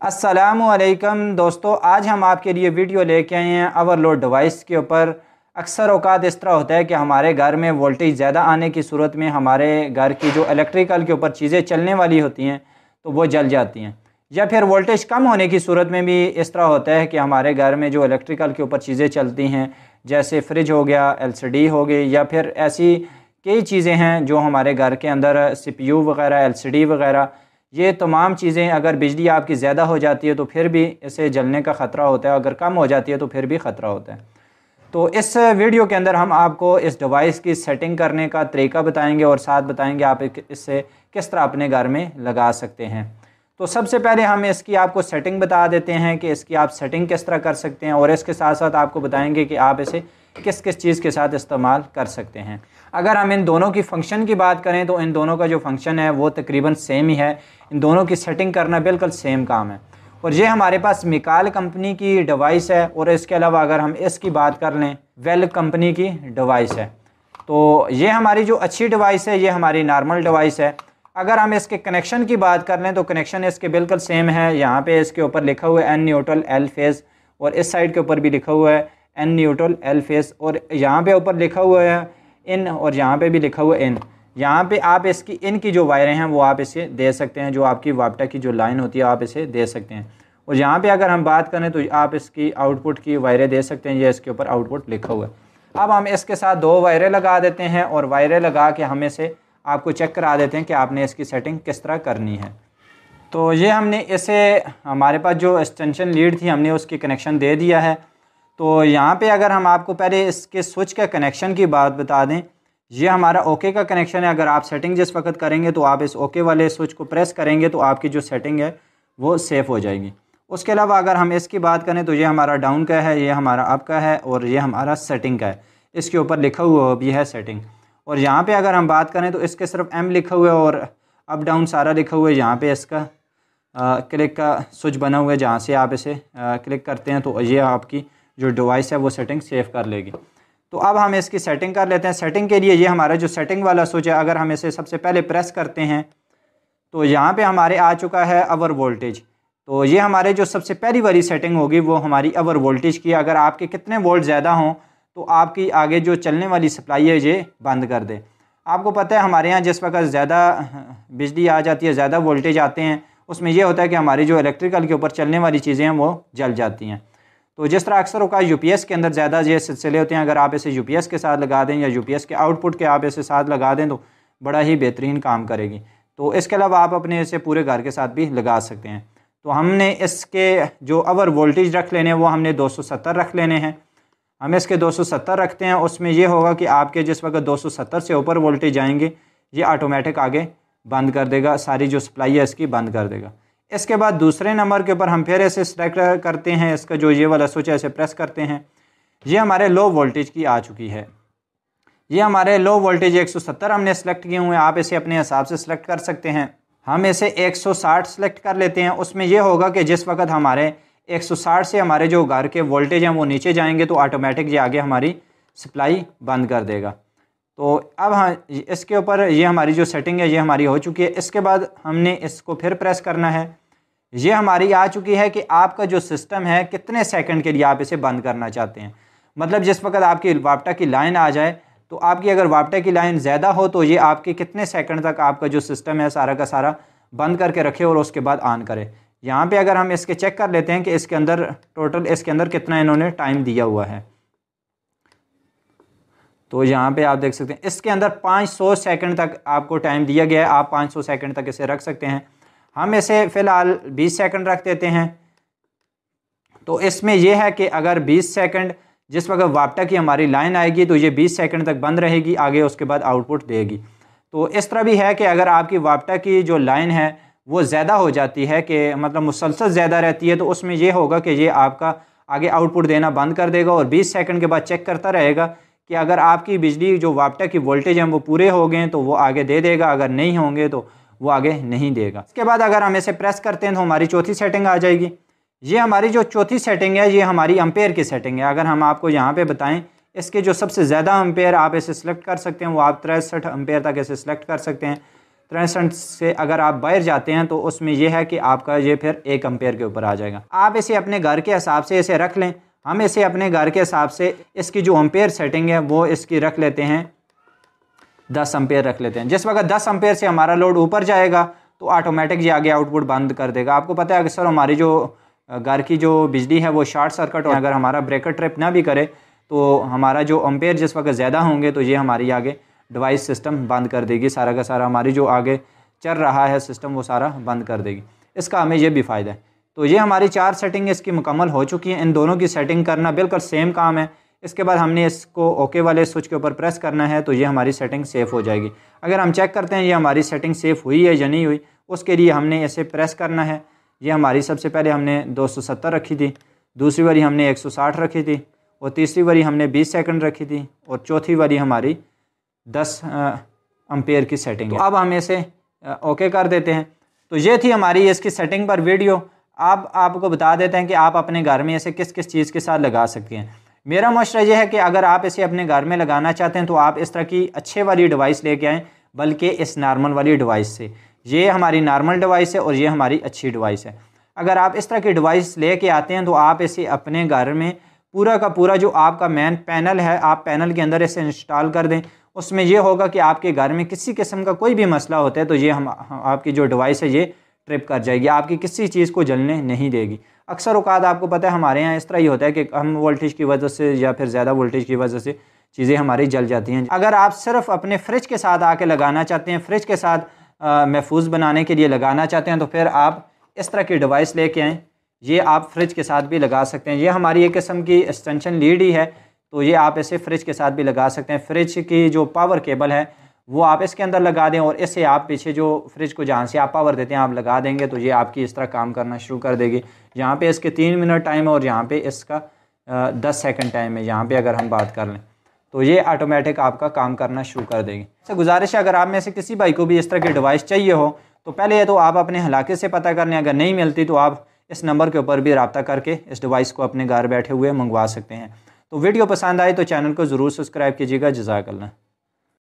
अस्सलामुअलैकुम दोस्तों, आज हम आपके लिए वीडियो लेके आए हैं ओवरलोड डिवाइस के ऊपर। अक्सर औकात इस तरह होता है कि हमारे घर में वोल्टेज ज़्यादा आने की सूरत में हमारे घर की जो इलेक्ट्रिकल के ऊपर चीज़ें चलने वाली होती हैं तो वो जल जाती हैं, या फिर वोल्टेज कम होने की सूरत में भी इस तरह होता है कि हमारे घर में जो इलेक्ट्रिकल के ऊपर चीज़ें चलती हैं, जैसे फ्रिज हो गया, एलसीडी हो गई, या फिर ऐसी कई चीज़ें हैं जो हमारे घर के अंदर सीपीयू वगैरह, एलसीडी वगैरह, ये तमाम चीज़ें अगर बिजली आपकी ज़्यादा हो जाती है तो फिर भी इसे जलने का ख़तरा होता है, अगर कम हो जाती है तो फिर भी ख़तरा होता है। तो इस वीडियो के अंदर हम आपको इस डिवाइस की सेटिंग करने का तरीका बताएंगे और साथ बताएंगे आप इससे किस तरह अपने घर में लगा सकते हैं। तो सबसे पहले हम इसकी आपको सेटिंग बता देते हैं कि इसकी आप सेटिंग किस तरह कर सकते हैं, और इसके साथ साथ आपको बताएंगे कि आप इसे किस किस चीज़ के साथ इस्तेमाल कर सकते हैं। अगर हम इन दोनों की फ़ंक्शन की बात करें तो इन दोनों का जो फंक्शन है वो तकरीबन सेम ही है। इन दोनों की सेटिंग करना बिल्कुल सेम काम है। और ये हमारे पास मिकाल कंपनी की डिवाइस है, और इसके अलावा अगर हम इसकी बात कर लें, वेल कंपनी की डिवाइस है। तो ये हमारी जो अच्छी डिवाइस है, ये हमारी नॉर्मल डिवाइस है। अगर हम इसके कनेक्शन की बात कर लें तो कनेक्शन इसके बिल्कुल सेम है। यहाँ पे इसके ऊपर लिखा हुआ है एन न्यूट्रल एल फेज़, और इस साइड के ऊपर भी लिखा हुआ है एन न्यूट्रल एल फेज़, और यहाँ पे ऊपर लिखा हुआ है इन, और यहाँ पे भी लिखा हुआ है इन। यहाँ पे आप इसकी इन की जो वायरें हैं वो आप इसे दे सकते हैं, जो आपकी वापटा की जो लाइन होती है आप इसे दे सकते हैं। और यहाँ पे अगर हम बात करें तो आप इसकी आउटपुट की वायरें दे सकते हैं, ये इसके ऊपर आउटपुट लिखा हुआ है। अब हम इसके साथ दो वायरें लगा देते हैं, और वायरें लगा के हम इसे आपको चेक करा देते हैं कि आपने इसकी सेटिंग किस तरह करनी है। तो ये हमने इसे, हमारे पास जो एक्सटेंशन लीड थी हमने उसकी कनेक्शन दे दिया है। तो यहाँ पे अगर हम आपको पहले इसके स्विच के कनेक्शन की बात बता दें, ये हमारा ओके का कनेक्शन है। अगर आप सेटिंग जिस वक्त करेंगे तो आप इस ओके वाले स्विच को प्रेस करेंगे तो आपकी जो सेटिंग है वो सेफ़ हो जाएगी। उसके अलावा अगर हम इसकी बात करें तो ये हमारा डाउन का है, ये हमारा अप का है, और ये हमारा सेटिंग का है। इसके ऊपर लिखा हुआ भी है सेटिंग। और यहाँ पे अगर हम बात करें तो इसके सिर्फ एम लिखा हुआ है और अप डाउन सारा लिखा हुआ है। यहाँ पे इसका क्लिक का स्विच बना हुआ है, जहाँ से आप इसे क्लिक करते हैं तो ये आपकी जो डिवाइस है वो सेटिंग सेव कर लेगी। तो अब हम इसकी सेटिंग कर लेते हैं। सेटिंग के लिए ये हमारा जो सेटिंग वाला स्विच है, अगर हम इसे सबसे पहले प्रेस करते हैं तो यहाँ पे हमारे आ चुका है अवर वोल्टेज। तो ये हमारे जो सबसे पहली वाली सेटिंग होगी वो हमारी अवर वोल्टेज की। अगर आपके कितने वोल्ट ज़्यादा हों तो आपकी आगे जो चलने वाली सप्लाई है ये बंद कर दे। आपको पता है हमारे यहाँ जिस वक्त ज़्यादा बिजली आ जाती है, ज़्यादा वोल्टेज आते हैं, उसमें यह होता है कि हमारी जो इलेक्ट्रिकल के ऊपर चलने वाली चीज़ें हैं वो जल जाती हैं। तो जिस तरह अक्सर होगा यूपीएस के अंदर ज़्यादा ये सिलसिले होते हैं, अगर आप इसे यूपीएस के साथ लगा दें या यूपीएस के आउटपुट के आप इसे साथ लगा दें तो बड़ा ही बेहतरीन काम करेगी। तो इसके अलावा आप अपने इसे पूरे घर के साथ भी लगा सकते हैं। तो हमने इसके जो अवर वोल्टेज रख लेने हैं वो हमने 270 रख लेने हैं। हम इसके 270 रखते हैं। उसमें यह होगा कि आपके जिस वक्त 270 से ऊपर वोल्टेज आएंगे ये ऑटोमेटिक आगे बंद कर देगा, सारी जो सप्लाई है इसकी बंद कर देगा। इसके बाद दूसरे नंबर के ऊपर हम फिर ऐसे सेलेक्ट करते हैं, इसका जो ये वाला स्विच है इसे प्रेस करते हैं। ये हमारे लो वोल्टेज की आ चुकी है। ये हमारे लो वोल्टेज 170 हमने सेलेक्ट किए हुए हैं। आप इसे अपने हिसाब से सिलेक्ट कर सकते हैं। हम इसे 160 सेलेक्ट कर लेते हैं। उसमें यह होगा कि जिस वक्त हमारे 160 से हमारे जो घर के वोल्टेज हैं वो नीचे जाएंगे तो ऑटोमेटिक ये आगे हमारी सप्लाई बंद कर देगा। तो अब हाँ, इसके ऊपर ये हमारी जो सेटिंग है ये हमारी हो चुकी है। इसके बाद हमने इसको फिर प्रेस करना है। ये हमारी आ चुकी है कि आपका जो सिस्टम है कितने सेकंड के लिए आप इसे बंद करना चाहते हैं। मतलब जिस वक्त आपकी वापटा की लाइन आ जाए तो आपकी अगर वापटा की लाइन ज़्यादा हो तो ये आपके कितने सेकंड तक आपका जो सिस्टम है सारा का सारा बंद करके रखे और उसके बाद ऑन करे। यहाँ पे अगर हम इसके चेक कर लेते हैं कि इसके अंदर टोटल इसके अंदर कितना इन्होंने टाइम दिया हुआ है, तो यहाँ पे आप देख सकते हैं इसके अंदर 500 सेकंड तक आपको टाइम दिया गया है। आप 500 सेकंड तक इसे रख सकते हैं। हम इसे फ़िलहाल 20 सेकंड रख देते हैं। तो इसमें यह है कि अगर 20 सेकंड जिस वक्त वापटा की हमारी लाइन आएगी तो ये 20 सेकंड तक बंद रहेगी, आगे उसके बाद आउटपुट देगी। तो इस तरह भी है कि अगर आपकी वापटा की जो लाइन है वो ज़्यादा हो जाती है, कि मतलब मुसलसल ज़्यादा रहती है, तो उसमें यह होगा कि ये आपका आगे आउटपुट देना बंद कर देगा और 20 सेकंड के बाद चेक करता रहेगा कि अगर आपकी बिजली जो वापटा की वोल्टेज हैं वो पूरे हो गए तो वो आगे दे देगा, अगर नहीं होंगे तो वो आगे नहीं देगा। इसके बाद अगर हम इसे प्रेस करते हैं तो हमारी चौथी सेटिंग आ जाएगी। ये हमारी जो चौथी सेटिंग है ये हमारी एम्पेयर की सेटिंग है। अगर हम आपको यहाँ पे बताएं, इसके जो सबसे ज़्यादा एम्पेयर आप इसे सिलेक्ट कर सकते हैं वो आप 63 एम्पेयर तक इसे सिलेक्ट कर सकते हैं। 63 से अगर आप बाहर जाते हैं तो उसमें यह है कि आपका ये फिर 1 एम्पेयर के ऊपर आ जाएगा। आप इसे अपने घर के हिसाब से इसे रख लें। हम इसे अपने घर के हिसाब से इसकी जो एम्पेयर सेटिंग है वो इसकी रख लेते हैं 10 एम्पेयर रख लेते हैं। जिस वक्त 10 एम्पेयर से हमारा लोड ऊपर जाएगा तो ऑटोमेटिक ये आगे आउटपुट बंद कर देगा। आपको पता है अक्सर हमारी जो घर की जो बिजली है वो शॉर्ट सर्किट हो, अगर हमारा ब्रेकर ट्रिप ना भी करे तो हमारा जो एम्पेयर जिस वक्त ज़्यादा होंगे तो ये हमारी आगे डिवाइस सिस्टम बंद कर देगी, सारा का सारा हमारी जो आगे चल रहा है सिस्टम वो सारा बंद कर देगी। इसका हमें ये भी फ़ायदा है। तो ये हमारी 4 सेटिंग इसकी मुकम्मल हो चुकी हैं। इन दोनों की सेटिंग करना बिल्कुल सेम काम है। इसके बाद हमने इसको ओके वाले स्विच के ऊपर प्रेस करना है तो ये हमारी सेटिंग सेफ़ हो जाएगी। अगर हम चेक करते हैं ये हमारी सेटिंग सेफ़ हुई है या नहीं हुई, उसके लिए हमने इसे प्रेस करना है। ये हमारी सबसे पहले हमने 270 रखी थी, दूसरी बारी हमने 160 रखी थी, और तीसरी बारी हमने 20 सेकंड रखी थी, और चौथी बारी हमारी 10 एम्पेयर की सेटिंग है। तो अब हम इसे ओके कर देते हैं। तो ये थी हमारी इसकी सेटिंग पर वीडियो। अब आपको बता देते हैं कि आप अपने घर में इसे किस किस चीज़ के साथ लगा सकते हैं। मेरा मशवरा यह है कि अगर आप इसे अपने घर में लगाना चाहते हैं तो आप इस तरह की अच्छे वाली डिवाइस लेके आएँ, बल्कि इस नॉर्मल वाली डिवाइस से। ये हमारी नॉर्मल डिवाइस है और ये हमारी अच्छी डिवाइस है। अगर आप इस तरह की डिवाइस लेके आते हैं तो आप इसे अपने घर में पूरा का पूरा जो आपका मेन पैनल है, आप पैनल के अंदर इसे इंस्टॉल कर दें। उसमें यह होगा कि आपके घर में किसी किस्म का कोई भी मसला होता है तो ये हम आपकी जो डिवाइस है ये ट्रिप कर जाएगी, आपकी किसी चीज़ को जलने नहीं देगी। अक्सर औकात आपको पता है हमारे यहाँ इस तरह ही होता है कि कम वोल्टेज की वजह से या फिर ज़्यादा वोल्टेज की वजह से चीज़ें हमारी जल जाती हैं। अगर आप सिर्फ अपने फ्रिज के साथ आके लगाना चाहते हैं, फ्रिज के साथ महफूज बनाने के लिए लगाना चाहते हैं, तो फिर आप इस तरह की डिवाइस लेके आएँ। ये आप फ्रिज के साथ भी लगा सकते हैं। ये हमारी एक किस्म की एक्सटेंशन लीड ही है, तो ये आप इसे फ्रिज के साथ भी लगा सकते हैं। फ्रिज की जो पावर केबल है वो आप इसके अंदर लगा दें और इससे आप पीछे जो फ्रिज को जहाँ से आप पावर देते हैं आप लगा देंगे तो ये आपकी इस तरह काम करना शुरू कर देगी। यहाँ पे इसके 3 मिनट टाइम है और यहाँ पे इसका 10 सेकंड टाइम है। यहाँ पे अगर हम बात कर लें तो ये ऑटोमेटिक आपका काम करना शुरू कर देगी। इससे गुजारिश है अगर आप में से किसी भाई को भी इस तरह की डिवाइस चाहिए हो तो पहले ये तो आप अपने इलाके से पता कर लें। अगर नहीं मिलती तो आप इस नंबर के ऊपर भी रब्ता करके इस डिवाइस को अपने घर बैठे हुए मंगवा सकते हैं। तो वीडियो पसंद आए तो चैनल को ज़रूर सब्सक्राइब कीजिएगा। जज़ाकल्लाह।